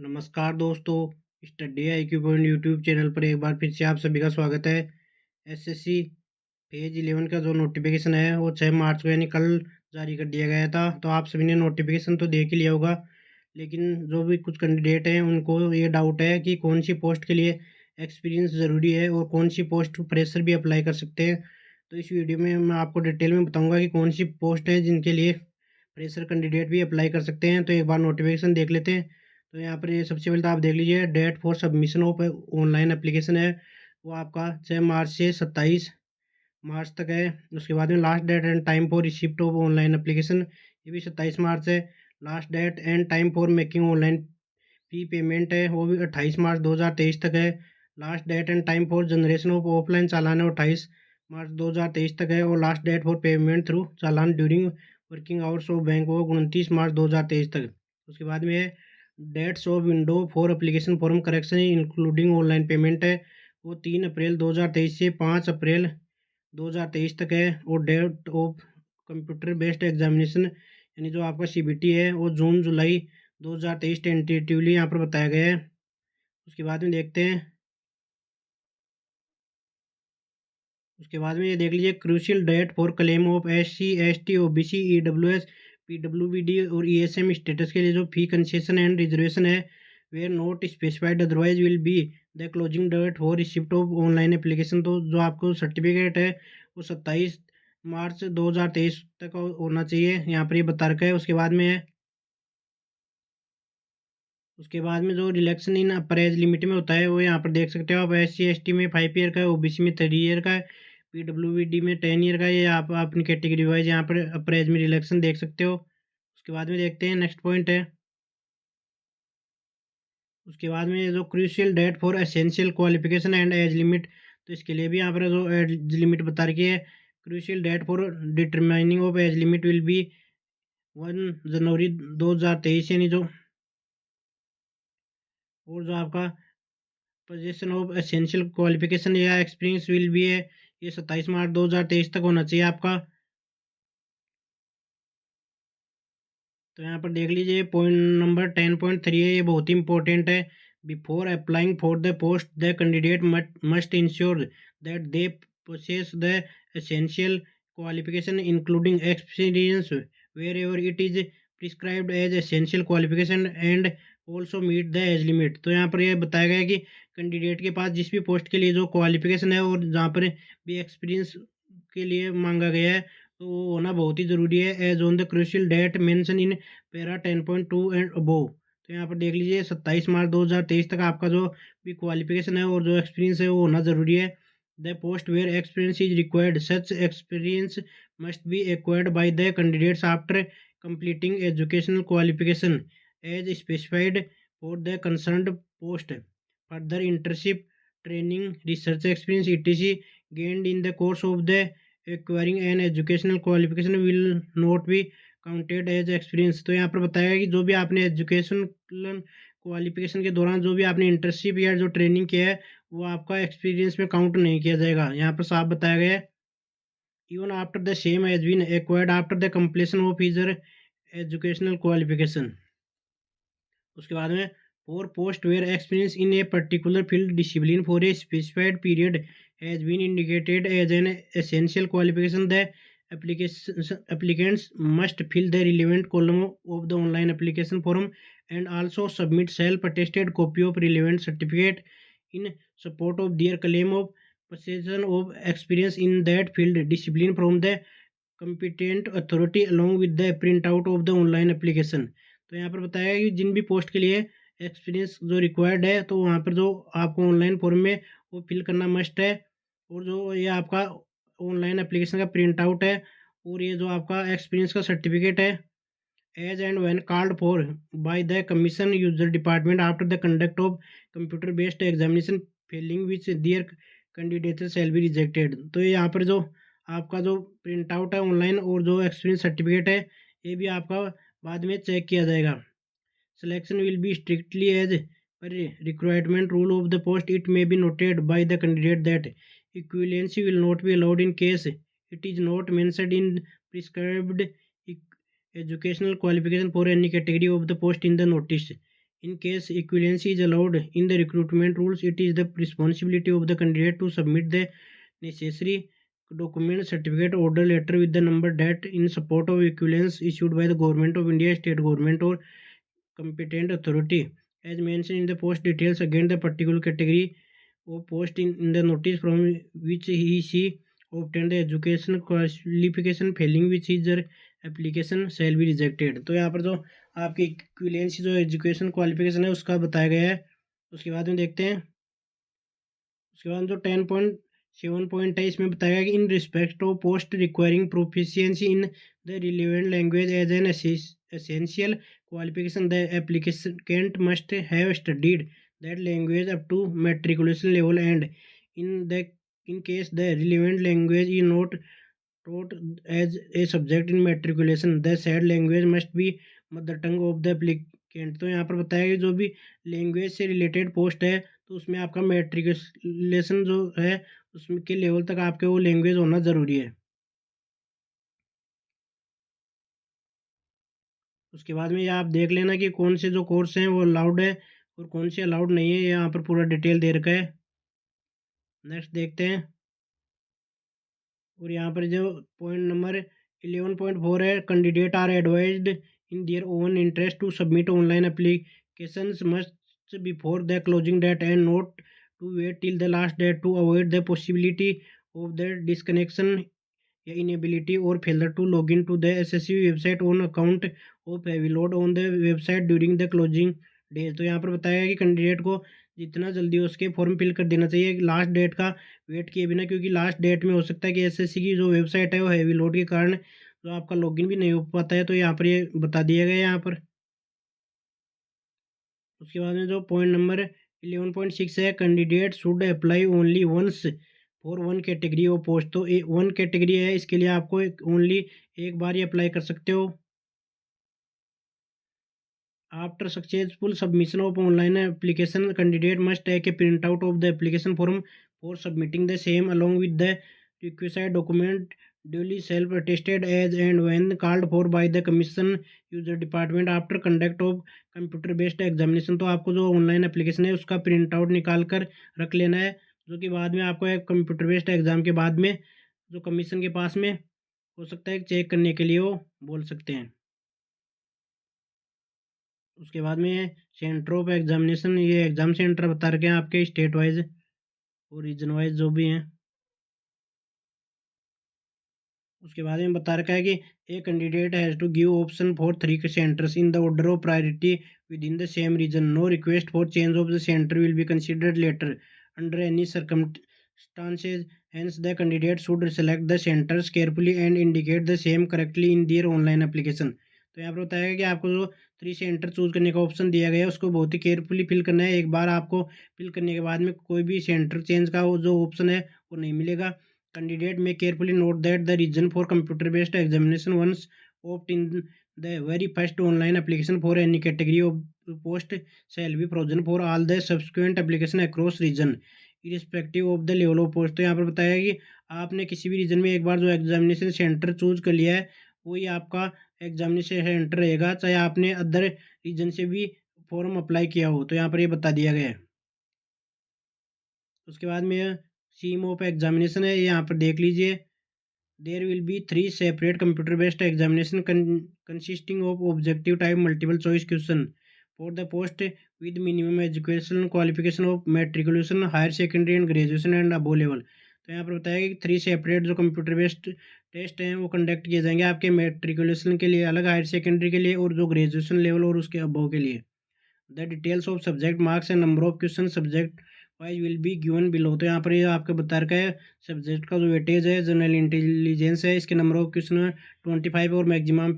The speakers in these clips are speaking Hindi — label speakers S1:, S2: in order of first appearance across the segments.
S1: नमस्कार दोस्तों। Study IQ point YouTube channel पर एक बार फिर से आप सभी का स्वागत है। एसएससी फेज 11 का जो नोटिफिकेशन है वो 6 मार्च को यानी कल जारी कर दिया गया था। तो आप सभी ने नोटिफिकेशन तो देख ही लिया होगा, लेकिन जो भी कुछ कैंडिडेट हैं उनको ये डाउट है कि कौन सी पोस्ट के लिए एक्सपीरियंस ज़रूरी है और कौन सी पोस्ट फ्रेशर भी अप्लाई कर सकते हैं। तो इस वीडियो में मैं आपको डिटेल में बताऊँगा कि कौन सी पोस्ट है जिनके लिए फ्रेशर कैंडिडेट भी अप्लाई कर सकते हैं। तो एक बार नोटिफिकेशन देख लेते हैं। तो यहाँ पर ये सबसे पहले तो आप देख लीजिए, date for submission of online application है वो आपका 6 मार्च से 27 मार्च तक है। उसके बाद में last date and time for receipt of online application ये भी 27 मार्च है। Last date and time for making online fee payment है वो भी 28 मार्च 2023 तक है। Last date and time for generation of offline challan है 28 मार्च 2023 तक है। और last date for payment through challan during working hours of bank वो 29 मार्च 2023 तक। उसके बाद में dates of window for application form correction including online payment है वो 3 अप्रैल 2023 से 5 अप्रैल 2023 तक है। और date of computer based examination यानी जो आपका सीबीटी है वो जून जुलाई 2023 टेंटेटिवली यहाँ पर बताया गया है। उसके बाद में देखते हैं, उसके बाद में ये देख लीजिए, crucial date for claim of SC ST OBC EWS पीडब्ल्यूबीडी और ईएसएम स्टेटस के लिए जो फी कंसेशन एंड रिजर्वेशन है where not specified otherwise will be the closing date for receipt of online application. तो जो आपको सर्टिफिकेट है वो 27 मार्च 2023 तक होना चाहिए, यहाँ पर ये बता रखा है। उसके बाद में जो रिलैक्सन इन अपर एज लिमिट में होता है वो यहाँ पर देख सकते हो आप। एस सी एस टी में 5 ईयर का है, ओबीसी में 3 ईयर का है, पीडब्ल्यूडी में 10 ईयर का है। ये आप अपनी कैटेगरी वाइज यहाँ पर अपर एज में रिलैक्सन देख सकते हो। उसके बाद में देखते हैं नेक्स्ट पॉइंट है। उसके बाद में जो crucial date for essential qualification and age limit, तो इसके लिए भी यहाँ पर जो एज लिमिट बता रखी है, crucial date for determining of age limit will be 1 January 2023 यानी जो, और जो आपका पोजीशन ऑफ एसेंशियल क्वालिफिकेशन या एक्सपीरियंस विल भी है ये 27 मार्च 2023 तक होना चाहिए आपका। तो यहाँ पर देख लीजिए, पॉइंट नंबर 10.3 है, ये बहुत ही इंपॉर्टेंट है। Before applying for the post the candidate must ensure that they possess the essential qualification including experience wherever it is prescribed as essential qualification and also meet the age limit। तो यहाँ पर ये बताया गया है कि कैंडिडेट के पास जिस भी पोस्ट के लिए जो क्वालिफिकेशन है और जहाँ पर भी एक्सपीरियंस के लिए मांगा गया है तो वो होना बहुत ही ज़रूरी है, age on the crucial date mention in para 10.2 and above. तो यहाँ पर देख लीजिए 27 मार्च 2023 तक आपका जो भी क्वालिफिकेशन है और जो एक्सपीरियंस है वो होना ज़रूरी है। The post where experience is required such experience must be acquired by the candidates after completing educational qualification as specified for the concerned post. Further internship training research experience etc gained in the course of the acquiring an educational qualification will not be counted as experience। तो यहाँ पर बताया कि जो भी आपने एजुकेशन क्वालिफिकेशन के दौरान जो भी आपने इंटर्नशिप या जो ट्रेनिंग किया है वो आपका एक्सपीरियंस में काउंट नहीं किया जाएगा। यहाँ पर साफ बताया गया है, even after the same has been acquired after the completion of his educational qualification. उसके बाद में for post where experience in a particular field discipline for a specified period has been indicated as an essential qualification the applicants must fill the relevant column of the online application form and also submit self-attested copy of relevant certificate in support of their claim of possession of experience in that field discipline from the competent authority along with the printout of the online application। तो यहाँ पर बताया कि जिन भी पोस्ट के लिए एक्सपीरियंस जो रिक्वायर्ड है तो वहाँ पर जो आपको ऑनलाइन फॉर्म में वो फिल करना मस्ट है। और जो ये आपका ऑनलाइन एप्लीकेशन का प्रिंट आउट है और ये जो आपका एक्सपीरियंस का सर्टिफिकेट है as and when called for by the commission user department after the conduct of computer based examination failing which their candidate shall be rejected. तो ये यहाँ पर जो आपका जो प्रिंट आउट है ऑनलाइन और जो एक्सपीरियंस सर्टिफिकेट है ये भी आपका बाद में चेक किया जाएगा। Selection will be strictly as per requirement rule of the post it may be noted by the candidate that equivalency will not be allowed in case it is not mentioned in prescribed educational qualification for any category of the post in the notice। In case equivalency is allowed in the recruitment rules, it is the responsibility of the candidate to submit the necessary document, certificate, order letter with the number that in support of equivalence issued by the government of India, state government or competent authority as mentioned in the post details again the particular category of post in the notice from which he she obtained the education qualification failing which is their application shall be rejected। तो यहाँ पर जो आपकी इक्विवेलेंसी जो एजुकेशन क्वालिफिकेशन है उसका बताया गया है। उसके बाद में देखते हैं, उसके बाद जो 10.7 पॉइंट है इसमें बताया गया कि in respect of post requiring proficiency in the relevant language as an essential qualification the applicant must have studied that language up to matriculation level and in case the relevant language is not taught as a subject in matriculation the said language must be mother tongue of the applicant। तो यहाँ पर बताया कि जो भी लैंग्वेज से रिलेटेड पोस्ट है तो उसमें आपका मैट्रिकुलेशन जो है उसके लेवल तक आपके वो लैंग्वेज होना ज़रूरी है। उसके बाद में ये आप देख लेना कि कौन से जो कोर्स हैं वो अलाउड है और कौन से अलाउड नहीं है, यहाँ पर पूरा डिटेल दे रखा है। नेक्स्ट देखते हैं, और यहाँ पर जो पॉइंट नंबर 11.4 है, candidate are advised in their own interest to submit online applications must before the closing date and not to wait till the last date to avoid the possibility of the disconnection या इनएबिलिटी और failure to log in to the SSC website on account of heavy load on the website during the closing days. तो यहाँ पर बताया गया कि कैंडिडेट को जितना जल्दी हो सके फॉर्म फिल कर देना चाहिए लास्ट डेट का वेट किए बिना, क्योंकि लास्ट डेट में हो सकता है कि एसएससी की जो वेबसाइट है वो हैवी लोड के कारण जो आपका लॉगिन भी नहीं हो पाता है। तो यहाँ पर ये बता दिया गया है यहाँ पर। उसके बाद में जो पॉइंट नंबर 11.6 है, candidate should apply only once for one category of post. तो वन कैटेगरी है इसके लिए आपको ओनली एक बार ही अप्लाई कर सकते हो। After successful submission of online application candidate must take a print out of the application form for submitting the same along with the requisite document duly self attested as and when called for by the commission user department after conduct of computer based examination। तो आपको जो ऑनलाइन एप्लीकेशन है उसका प्रिंट आउट निकाल कर रख लेना है, जो कि बाद में आपको एक कंप्यूटर बेस्ड एग्जाम के बाद में जो कमीशन के पास में हो सकता है चेक करने के लिए वो बोल सकते हैं। उसके बाद में सेंटर ऑफ एग्जामिनेशन, ये एग्जाम सेंटर बता रखे हैं आपके स्टेट वाइज और रीजन वाइज जो भी हैं। उसके बाद में बता रखा है कि a candidate has to give option for 3 centres in the order of priority within the same region. No request for change of the centre will be considered later under any circumstances। Hence, the candidate should select the centers carefully and indicate the same correctly in their online application। तो यहाँ पर बताया गया कि आपको जो 3 सेंटर चूज करने का ऑप्शन दिया गया है उसको बहुत ही केयरफुली फिल करना है। एक बार आपको फिल करने के बाद में कोई भी सेंटर चेंज का वो जो ऑप्शन है वो नहीं मिलेगा। Candidate may carefully note that the reason for computer-based examination once opt in the very first online application for any category of post shall be frozen for all the subsequent application across region irrespective of the level of post। तो यहाँ पर बताया कि आपने किसी भी रीजन में एक बार जो एग्जामिनेशन सेंटर चूज कर लिया है वही आपका एग्जामिनेशन सेंटर रहेगा, चाहे आपने अदर रीजन से भी फॉर्म अप्लाई किया हो। तो यहाँ पर ये बता दिया गया है। उसके बाद में सीम ऑफ एग्जामिनेशन है, यहाँ पर देख लीजिए। There will be 3 separate computer based examination consisting of objective type multiple choice question for the post with minimum education qualification of matriculation higher secondary and graduation and above level. तो यहाँ पर बताया कि 3 सेपरेट जो कंप्यूटर बेस्ड टेस्ट हैं वो कंडक्ट किए जाएंगे आपके मैट्रिकुलेशन के लिए अलग, हायर सेकेंडरी के लिए और जो ग्रेजुएशन लेवल और उसके अबो के लिए। The details of subject marks and number of question subject wise will be given below. तो यहाँ पर ये आपको बता रखा है सब्जेक्ट का जो वेटेज है जनरल इंटेलिजेंस है, इसके नंबर ऑफ क्वेश्चन 25 और मैक्सिमम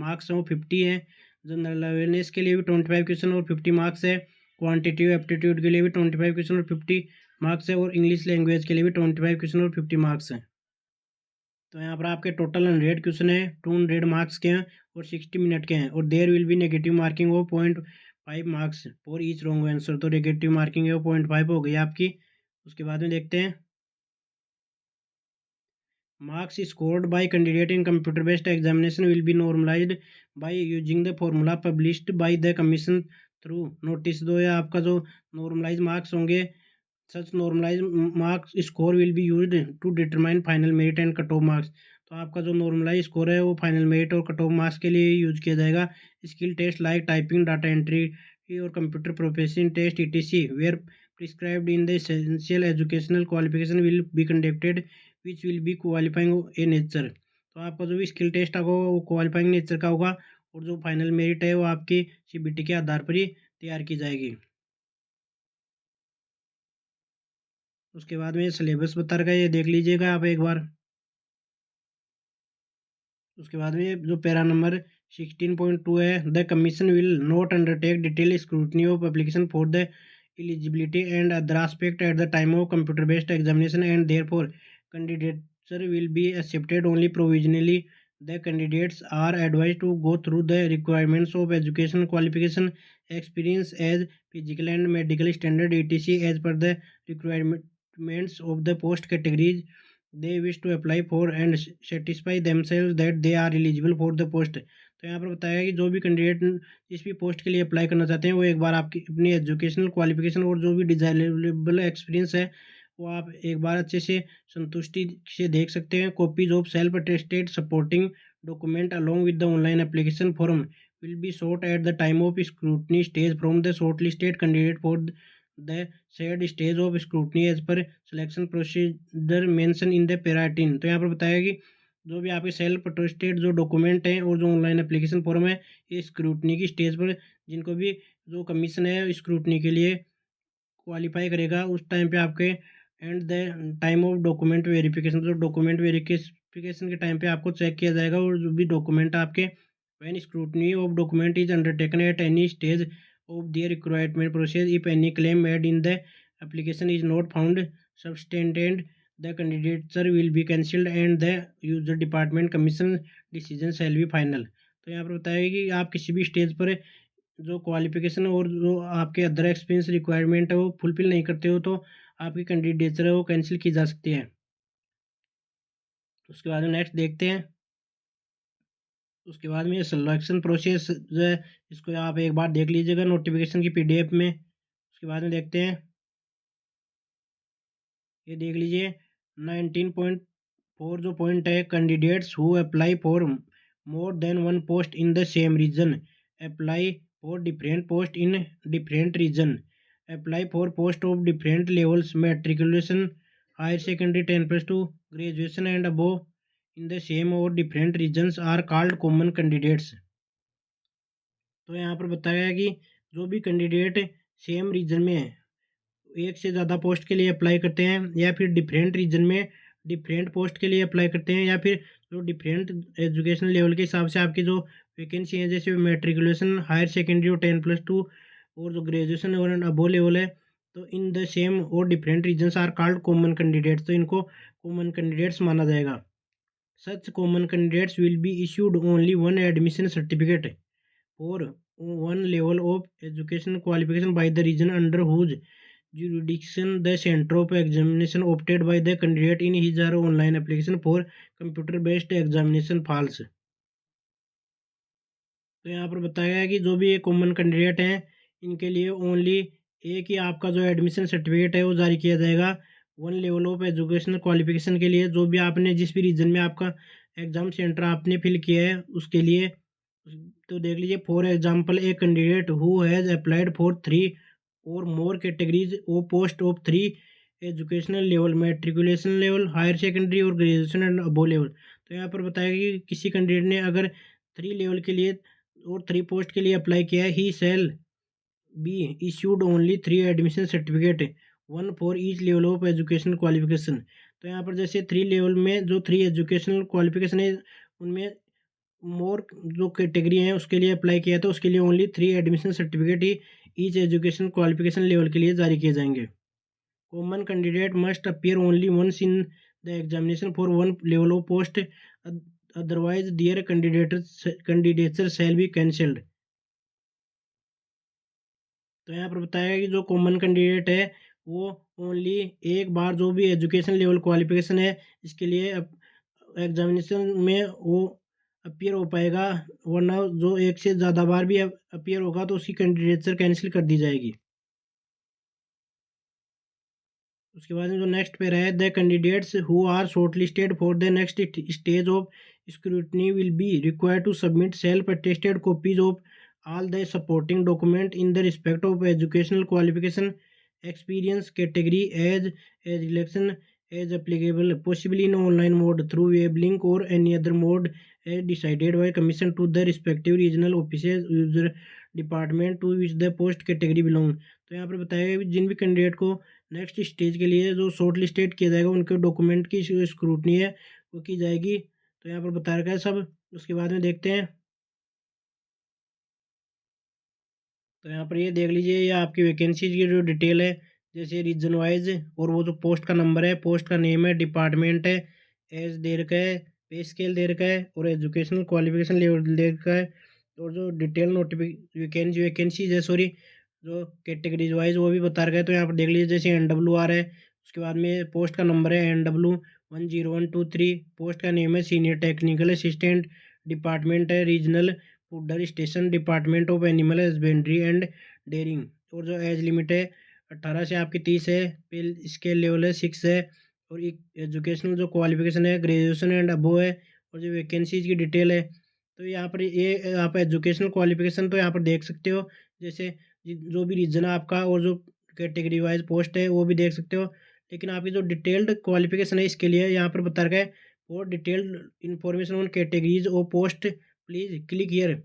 S1: मार्क्स हैं वो 50 है। जनरल अवेयरनेस के लिए भी 25 क्वेश्चन और 50 मार्क्स है। क्वान्टिटिव एप्टीट्यूड के लिए भी 25 क्वेश्चन और 50 मार्क्स है, और इंग्लिश लैंग्वेज के लिए भी 25 क्वेश्चन और 50 मार्क्स हैं। तो यहाँ पर आपके टोटल 100 क्वेश्चन है, 200 मार्क्स के हैं और 60 मिनट के हैं, और there will be negative marking of 0.5 marks for each wrong answer. तो नेगेटिव मार्किंग है वो 0.5 हो गई आपकी। उसके बाद में देखते हैं marks scored by candidate in computer based examination will be normalized by using the formula published by the commission through notice दो या आपका जो नॉर्मलाइज मार्क्स होंगे, such normalize marks score will be used to determine final merit and cut off marks. तो आपका जो नॉर्मलाइज स्कोर है वो फाइनल मेरिट और कट ऑफ मार्क्स के लिए यूज किया जाएगा। Skill test like typing, data entry और computer profession test etc where prescribed in the essential educational qualification will be conducted which will be qualifying a nature. तो आपका जो भी स्किल टेस्ट होगा वो क्वालिफाइंग नेचर का होगा, और जो फाइनल मेरिट है वो आपकी सीबीटी के आधार पर ही तैयार की जाएगी। उसके बाद में सिलेबस बता रखा है, ये देख लीजिएगा आप एक बार। उसके बाद में जो पैरा नंबर 16.2 है, the commission will not undertake detail scrutiny of application for the eligibility and other aspect at the time of computer based examination and therefore candidates will be accepted only provisionally. The candidates are advised to go through the requirements of education qualification experience as physical and medical standard etc as per the requirements of the post categories they wish to apply for and satisfy themselves that they are eligible for the post। तो यहाँ पर बताया कि जो भी कैंडिडेट जिस भी पोस्ट के लिए अप्लाई करना चाहते हैं वो एक बार आपकी अपनी एजुकेशनल क्वालिफिकेशन और जो भी डिजायरेबल एक्सपीरियंस है वो आप एक बार अच्छे से संतुष्टि से देख सकते हैं। Copies of self attested supporting document along with the online application form will be sought at the time of scrutiny stage from the shortlisted candidate for the said stage of scrutiny as per selection procedure mentioned in the para 18। तो यहाँ पर बताया कि जो भी आपके सेल्फ अटेस्टेड जो डॉक्यूमेंट हैं और जो ऑनलाइन एप्लीकेशन फॉर्म है, ये स्क्रूटनी की स्टेज पर जिनको भी जो कमीशन है स्क्रूटनी के लिए क्वालिफाई करेगा उस टाइम पे आपके and the time of document verification, जो डॉक्यूमेंट वेरिफिकेशन के टाइम पे आपको चेक किया जाएगा, और जो भी डॉक्यूमेंट आपके when scrutiny of document is undertaken at any stage of their requirement process if any claim made in the application is not found substantiated the candidature will be cancelled and the user department commission decision shall be final. तो यहाँ पर बताया कि आप किसी भी स्टेज पर जो क्वालिफिकेशन और जो आपके अदर एक्सपीरियंस रिक्वायरमेंट है वो फुलफिल नहीं करते हो तो आपकी कैंडिडेचर है वो कैंसिल की जा सकती है। उसके बाद में नेक्स्ट देखते हैं। उसके बाद में सिलेक्शन प्रोसेस जो है इसको आप एक बार देख लीजिएगा नोटिफिकेशन की पीडीएफ में। उसके बाद में देखते हैं, ये देख लीजिए 19.4 जो पॉइंट है, candidates who apply for more than one post in the same region apply for different post in different region apply for post of different levels matriculation higher secondary 10+2 graduation and above in the same और different regions are called common candidates. तो यहाँ पर बताया गया कि जो भी कैंडिडेट सेम रीजन में एक से ज़्यादा पोस्ट के लिए अप्लाई करते हैं या फिर डिफरेंट रीजन में डिफरेंट पोस्ट के लिए अप्लाई करते हैं या फिर जो डिफरेंट एजुकेशन लेवल के हिसाब से आपकी जो वैकेंसी है जैसे मैट्रिकुलेशन हायर सेकेंडरी और 10+2 और जो ग्रेजुएशन और अबो लेवल है, तो इन द सेम और different regions are called common candidates. तो इनको कॉमन कैंडिडेट्स माना जाएगा। Such common candidates will be issued only one admission certificate for one level of education qualification by the region under whose jurisdiction the center of examination opted by the candidate in his or her online application for computer based examination falls। तो यहाँ पर बताया गया है कि जो भी ये कॉमन कैंडिडेट हैं इनके लिए ओनली एक ही आपका जो एडमिशन सर्टिफिकेट है वो जारी किया जाएगा one level of educational qualification के लिए, जो भी आपने जिस भी रीजन में आपका एग्जाम सेंटर आपने फिल किया है उसके लिए। तो देख लीजिए, for example a candidate who has applied for 3 और more categories of post of 3 educational level matriculation level higher secondary और ग्रेजुएशन एंड अबो लेवल। तो यहाँ पर बताया कि किसी कैंडिडेट ने अगर 3 लेवल के लिए और 3 पोस्ट के लिए अप्लाई किया है, he shall be issued only 3 admission certificate one for each level of educational qualification. तो यहाँ पर जैसे 3 लेवल में जो 3 एजुकेशनल क्वालिफिकेशन है उनमें मोर जो कैटेगरी है उसके लिए अप्लाई किया था उसके लिए ओनली 3 एडमिशन सर्टिफिकेट ही ईच एजुकेशन क्वालिफिकेशन लेवल के लिए जारी किए जाएंगे। Common candidate must appear only once in the examination for one level of post otherwise their candidature shall be cancelled. तो यहाँ पर बताया गया कि जो कॉमन कैंडिडेट है वो ओनली एक बार जो भी एजुकेशन लेवल क्वालिफिकेशन है इसके लिए एग्जामिनेशन में वो अपीयर हो पाएगा, वरना जो एक से ज़्यादा बार भी अपीयर होगा तो उसकी कैंडिडेचर कैंसिल कर दी जाएगी। उसके बाद में जो नेक्स्ट पे है, the candidates who are shortlisted for the next stage of scrutiny will be required to submit self attested copies of all the supporting document in the respect of educational qualification, experience category, as election as applicable, possibly in online mode through web link or any other mode as decided by commission to the respective regional offices user department to which the post category belong। तो यहाँ पर बताया गया जिन भी कैंडिडेट को नेक्स्ट स्टेज के लिए जो शॉर्ट लिस्टेड किया जाएगा उनके डॉक्यूमेंट की स्क्रूटनी है वो की जाएगी। तो यहाँ पर बताया गया सब। उसके बाद में देखते हैं, तो यहाँ पर ये देख लीजिए, ये आपकी वैकेंसी की जो डिटेल है, जैसे रीजन वाइज, और वो जो पोस्ट का नंबर है, पोस्ट का नेम है, डिपार्टमेंट है, एज दे रखा है, पे स्केल दे रखा है, और एजुकेशनल क्वालिफिकेशन लेवल दे रखा है, और जो डिटेल वैकेंसी वैकेंसी है, सॉरी, जो कैटेगरीज वाइज वो भी बता रखा है। तो यहाँ पर देख लीजिए, जैसे NWR है, उसके बाद में पोस्ट का नंबर है NW10123, पोस्ट का नेम है सीनियर टेक्निकल असिस्टेंट, डिपार्टमेंट है regional fodder station, department of animal husbandry and dairying, और जो एज लिमिट है 18 से आपकी 30 है, पे स्केल लेवल है 6 है, और एक एजुकेशनल जो क्वालिफिकेशन है ग्रेजुएशन एंड अबो है, और जो वैकेंसीज की डिटेल है। तो यहाँ पर ये आप एजुकेशनल क्वालिफिकेशन तो यहाँ पर देख सकते हो, जैसे जो भी रीजन है आपका और जो कैटेगरी वाइज पोस्ट है वो भी देख सकते हो। लेकिन आपकी जो डिटेल्ड क्वालिफिकेशन है इसके लिए यहाँ पर बता रखा है, और डिटेल्ड इंफॉर्मेशन ऑन कैटेगरीज और post please click here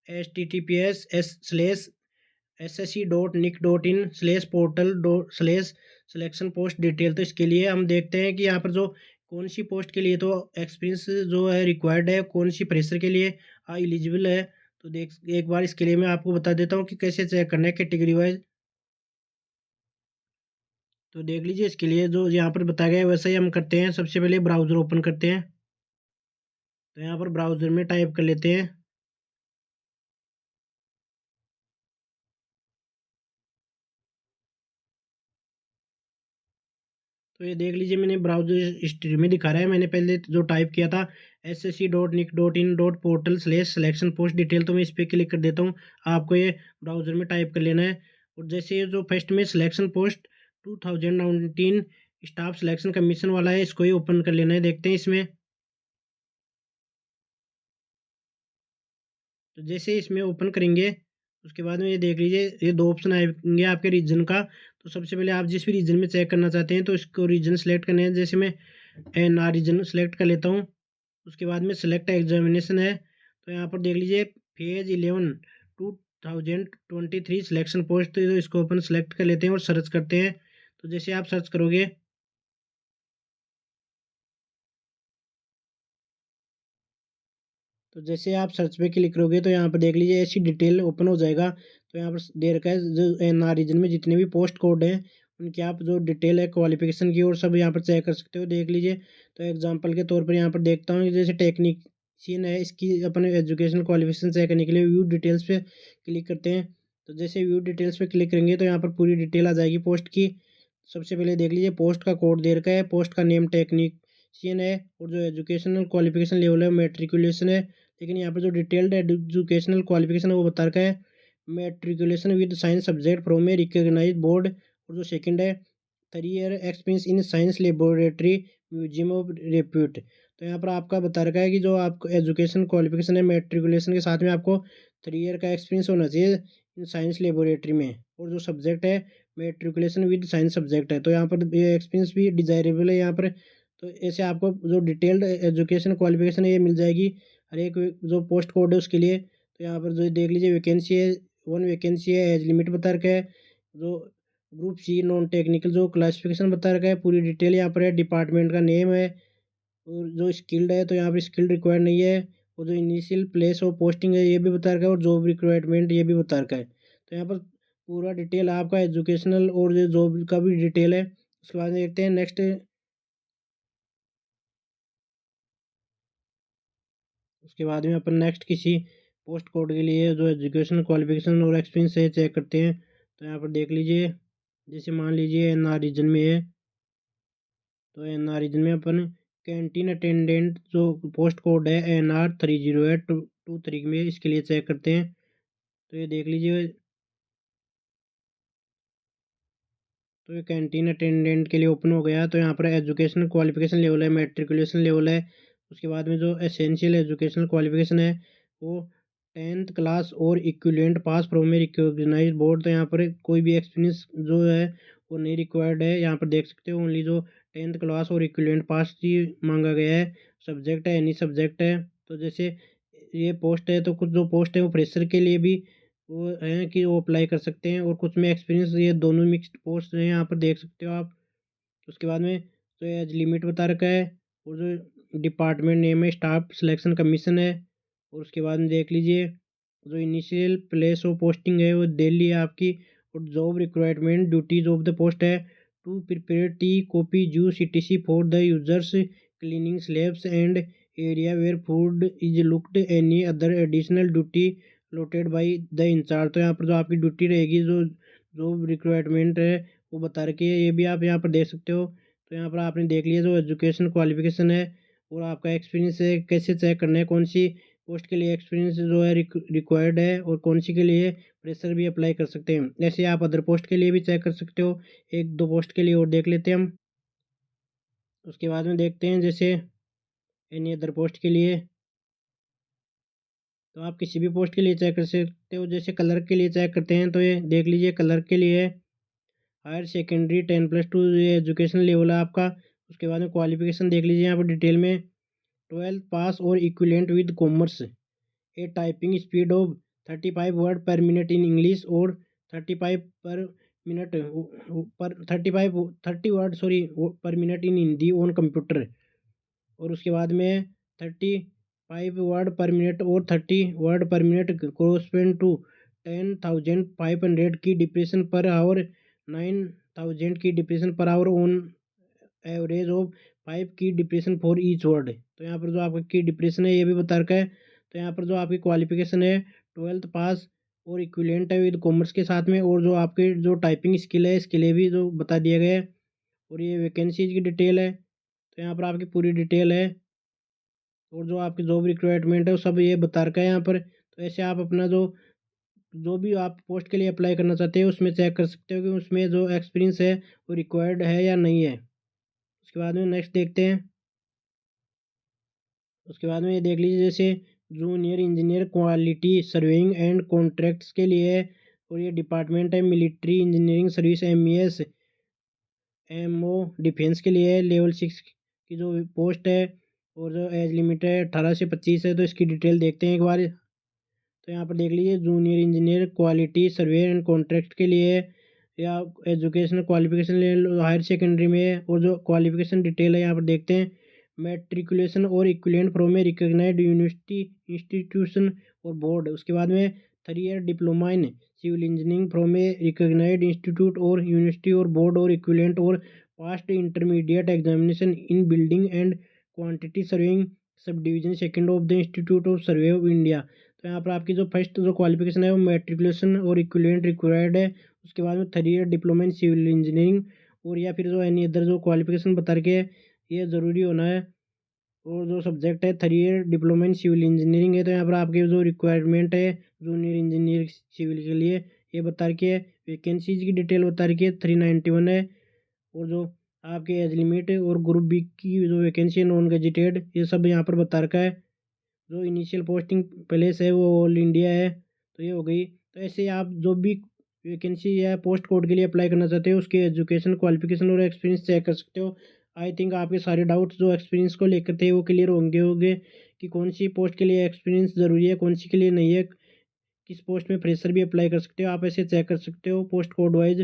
S1: https://ssc.nic.in/portal/selection post detail. तो इसके लिए हम देखते हैं कि यहाँ पर जो कौन सी पोस्ट के लिए तो एक्सपीरियंस जो है रिक्वायर्ड है, कौन सी फ्रेशर के लिए एलिजिबल है। तो देख एक बार इसके लिए मैं आपको बता देता हूँ कि कैसे चेक करना है कैटेगरी वाइज। तो देख लीजिए, इसके लिए जो यहाँ पर बताया गया है वैसा ही हम करते हैं। सबसे पहले ब्राउज़र ओपन करते हैं। तो यहाँ पर ब्राउज़र में टाइप कर लेते हैं, तो ये देख लीजिए मैंने ब्राउज़र हिस्ट्री में दिखा रहा है, मैंने पहले जो टाइप किया था ssc.nic.in/selection post डिटेल, तो मैं इस पर क्लिक कर देता हूँ। आपको ये ब्राउज़र में टाइप कर लेना है, और जैसे ये जो फर्स्ट में selection post 2019 staff selection commission वाला है, इसको ही ओपन कर लेना है। देखते हैं इसमें, तो जैसे इसमें ओपन करेंगे उसके बाद में ये देख लीजिए, ये दो ऑप्शन आएंगे आपके रीजन का। तो सबसे पहले आप जिस भी रीजन में चेक करना चाहते हैं तो इसको रीजन सेलेक्ट करना है। जैसे मैं NR रीजन सेलेक्ट कर लेता हूँ। उसके बाद में सेलेक्ट एग्जामिनेशन है, तो यहाँ पर देख लीजिए फेज 11 2023 सिलेक्शन पोस्ट, तो इसको अपन सेलेक्ट कर लेते हैं और सर्च करते हैं। तो जैसे आप सर्च करोगे, तो जैसे आप सर्च पे क्लिक करोगे तो यहाँ पर देख लीजिए ऐसी डिटेल ओपन हो जाएगा। तो यहाँ पर दे रखा है जो NR रीजन में जितने भी पोस्ट कोड हैं उनकी आप जो डिटेल है क्वालिफिकेशन की और सब यहाँ पर चेक कर सकते हो। देख लीजिए, तो एग्जांपल के तौर पर यहाँ पर देखता हूँ, जैसे टेक्नीशियन है, इसकी अपने एजुकेशन क्वालिफिकेशन चेक करने के लिए व्यू डिटेल्स पे क्लिक करते हैं। तो जैसे व्यू डिटेल्स पे क्लिक करेंगे तो यहाँ पर पूरी डिटेल आ जाएगी पोस्ट की। सबसे पहले देख लीजिए, पोस्ट का कोड दे रखा है, पोस्ट का नेम टेक्नीशियन है, और जो एजुकेशनल क्वालिफिकेशन लेवल है मेट्रिकुलेशन है। लेकिन यहाँ पर जो डिटेल्ड एजुकेशनल क्वालिफिकेशन है वो बता रखा है matriculation with science subject from a recognised board, और जो सेकंड है 3 year experience in science laboratory museum of repute. तो यहाँ पर आपका बता रखा है कि जो आपको एजुकेशन क्वालिफिकेशन है मेट्रिकुलेशन के साथ में आपको 3 ईयर का एक्सपीरियंस होना चाहिए इन साइंस लेबोरेटरी में, और जो सब्जेक्ट है मेट्रिकुलेशन विद साइंस सब्जेक्ट है। तो यहाँ पर ये एक्सपीरियंस भी डिजायरेबल है यहाँ पर। तो ऐसे आपको जो डिटेल्ड एजुकेशन क्वालिफिकेशन है ये मिल जाएगी हर एक जो पोस्ट कोड है उसके लिए। तो यहाँ पर जो देख लीजिए वैकेंसी है, 1 वैकेंसी है, एज लिमिट बता रखा है, जो ग्रुप C नॉन टेक्निकल जो क्लासिफिकेशन बता रखा है, पूरी डिटेल यहाँ पर है, डिपार्टमेंट का नेम है, और जो स्किल्ड है तो यहाँ पर स्किल्ड रिक्वायर्ड नहीं है, और जो इनिशियल प्लेस ऑफ पोस्टिंग है ये भी बता रखा है, और जॉब रिक्वायरमेंट ये भी बता रखा है। तो यहाँ पर पूरा डिटेल आपका एजुकेशनल और जो जॉब का भी डिटेल है। उसके बाद देखते हैं नेक्स्ट, उसके बाद में अपन नेक्स्ट किसी पोस्ट कोड के लिए जो एजुकेशन क्वालिफिकेशन और एक्सपीरियंस है चेक करते हैं। तो यहाँ पर देख लीजिए, जैसे मान लीजिए NR रीजन में है, तो NR रीजन में अपन कैंटीन अटेंडेंट जो पोस्ट कोड है NR 30823 में, इसके लिए चेक करते हैं। तो ये देख लीजिए, तो ये कैंटीन अटेंडेंट के लिए ओपन हो गया। तो यहाँ पर एजुकेशन क्वालिफिकेशन लेवल है, मैट्रिकुलेशन लेवल है। उसके बाद में जो एसेंशियल एजुकेशनल क्वालिफिकेशन है वो 10th क्लास और equivalent pass from a recognised board. तो यहाँ पर कोई भी एक्सपीरियंस जो है वो नहीं रिक्वायर्ड है। यहाँ पर देख सकते हो ओनली जो 10th क्लास और इक्विवेलेंट पास ही मांगा गया है। सब्जेक्ट है एनी सब्जेक्ट है। तो जैसे ये पोस्ट है, तो कुछ जो पोस्ट है वो फ्रेशर के लिए भी वो है कि वो अप्लाई कर सकते हैं, और कुछ में एक्सपीरियंस, ये दोनों मिक्स्ड पोस्ट हैं, यहाँ पर देख सकते हो आप। उसके बाद में जो एज लिमिट बता रखा है, और जो डिपार्टमेंट नेम है स्टाफ सिलेक्शन कमीशन है। और उसके बाद में देख लीजिए जो इनिशियल प्लेस ऑफ पोस्टिंग है वो दिल्ली है आपकी। और job requirement duties of the post है to prepare tea coffee juice etc for the users, cleaning slabs and area where food is looked, any other additional duty allotted by the incharge. तो यहाँ पर जो आपकी ड्यूटी रहेगी, जो जो रिक्वायरमेंट है वो बता रखी है, ये भी आप यहाँ पर देख सकते हो। तो यहाँ पर आपने देख लिया जो एजुकेशन क्वालिफिकेशन है और आपका एक्सपीरियंस है, कैसे चेक करना है कौन सी पोस्ट के लिए एक्सपीरियंस जो है रिक्वायर्ड है, और कौन सी के लिए फ्रेशर भी अप्लाई कर सकते हैं। ऐसे आप अदर पोस्ट के लिए भी चेक कर सकते हो। एक दो पोस्ट के लिए और देख लेते हैं हम। उसके बाद में देखते हैं जैसे एनी अदर पोस्ट के लिए, तो आप किसी भी पोस्ट के लिए चेक कर सकते हो। जैसे कलर के लिए चेक करते हैं, तो ये देख लीजिए कलर के लिए हायर सेकेंडरी 10+2 ये एजुकेशन लेवल है आपका। उसके बाद में क्वालिफिकेशन देख लीजिए यहाँ पर डिटेल में, 12th पास और equivalent with commerce, A typing speed of 35 word पर मिनट इन इंग्लिश, और 35 पर मिनट पर 30 वर्ड पर minute in Hindi on computer. और उसके बाद में 35 वर्ड पर मिनट और 30 वर्ड पर मिनट कोरोस्पेंड टू 10,500 की डिप्रेशन पर आवर, 9,000 की depression per hour on average of 5 की डिप्रेशन फॉर ईच वर्ड। तो यहाँ पर जो आपका की डिप्रेशन है ये भी बता रखा है। तो यहाँ पर जो आपकी क्वालिफिकेशन है 12th पास और इक्विवेलेंट है विद कॉमर्स के साथ में, और जो आपके जो टाइपिंग स्किल है इसके लिए भी जो बता दिया गया है। और ये वैकेंसीज की डिटेल है, तो यहाँ पर आपकी पूरी डिटेल है, और जो आपकी जॉब रिक्वायरमेंट है वो सब ये बता रखा है यहाँ पर। तो ऐसे आप अपना जो जो भी आप पोस्ट के लिए अप्लाई करना चाहते हो उसमें चेक कर सकते हो कि उसमें जो एक्सपीरियंस है वो रिक्वायर्ड है या नहीं है। उसके बाद में नेक्स्ट देखते हैं। उसके बाद में ये देख लीजिए जैसे junior engineer quality surveying and contracts के लिए है, और ये डिपार्टमेंट है military engineering service MES MO defence के लिए है, लेवल 6 की जो पोस्ट है। और जो एज लिमिट है 18 से 25 है। तो इसकी डिटेल देखते हैं एक बार। तो यहाँ पर देख लीजिए junior engineer quality survey and contract के लिए, या एजुकेशनल क्वालिफिकेशन ले लो हायर सेकेंडरी में, और जो क्वालिफिकेशन डिटेल है यहाँ पर देखते हैं, मैट्रिकुलेशन और equivalent from a recognised university institution और बोर्ड। उसके बाद में 3 year diploma in civil engineering from a recognised institute और यूनिवर्सिटी और बोर्ड, और इक्विवेलेंट और passed intermediate examination in building and quantity surveying sub division second of the institute of survey of India. तो यहाँ पर आपकी जो फर्स्ट जो क्वालिफिकेशन है वो मैट्रिकुलेशन और इक्विवेलेंट रिक्वायर्ड है। उसके बाद में 3 year diploma in civil engineering, और या फिर जो एनी अदर जो क्वालिफिकेशन बता के ये ज़रूरी होना है। और जो सब्जेक्ट है 3 year diploma in civil engineering है। तो यहाँ पर आपके जो रिक्वायरमेंट है जूनियर इंजीनियर सिविल के लिए ये बता रखी है। वैकेंसीज की डिटेल बता रखी है 391 है। और जो आपके एज लिमिट और ग्रुप बी की जो वैकेंसी है नॉन गजेटेड, ये सब यहाँ पर बता रखा है। जो इनिशियल पोस्टिंग प्लेस है वो ऑल इंडिया है। तो ये हो गई। तो ऐसे आप जो भी वैकेंसी या पोस्ट कोड के लिए अप्लाई करना चाहते हो उसके एजुकेशन क्वालिफिकेशन और एक्सपीरियंस चेक कर सकते हो। आई थिंक आपके सारे डाउट्स जो एक्सपीरियंस को लेकर थे वो क्लियर होंगे कि कौन सी पोस्ट के लिए एक्सपीरियंस ज़रूरी है, कौन सी के लिए नहीं है, किस पोस्ट में फ्रेशर भी अप्लाई कर सकते हो। आप ऐसे चेक कर सकते हो पोस्ट कोड वाइज।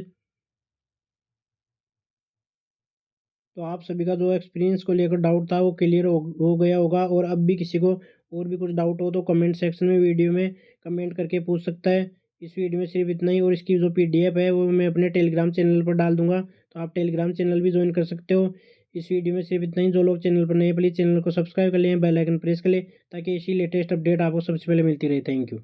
S1: तो आप सभी का जो एक्सपीरियंस को लेकर डाउट था वो क्लियर हो गया होगा। और अब भी किसी को और भी कुछ डाउट हो तो कमेंट सेक्शन में वीडियो में कमेंट करके पूछ सकता है। इस वीडियो में सिर्फ इतना ही, और इसकी जो PDF है वो मैं अपने टेलीग्राम चैनल पर डाल दूंगा, तो आप टेलीग्राम चैनल भी ज्वाइन कर सकते हो। इस वीडियो में सिर्फ इतना ही। जो लोग चैनल पर नए प्लीज़ चैनल को सब्सक्राइब कर लें, बेल आइकन प्रेस कर लें, ताकि ऐसी लेटेस्ट अपडेट आपको सबसे पहले मिलती रहे। Thank you.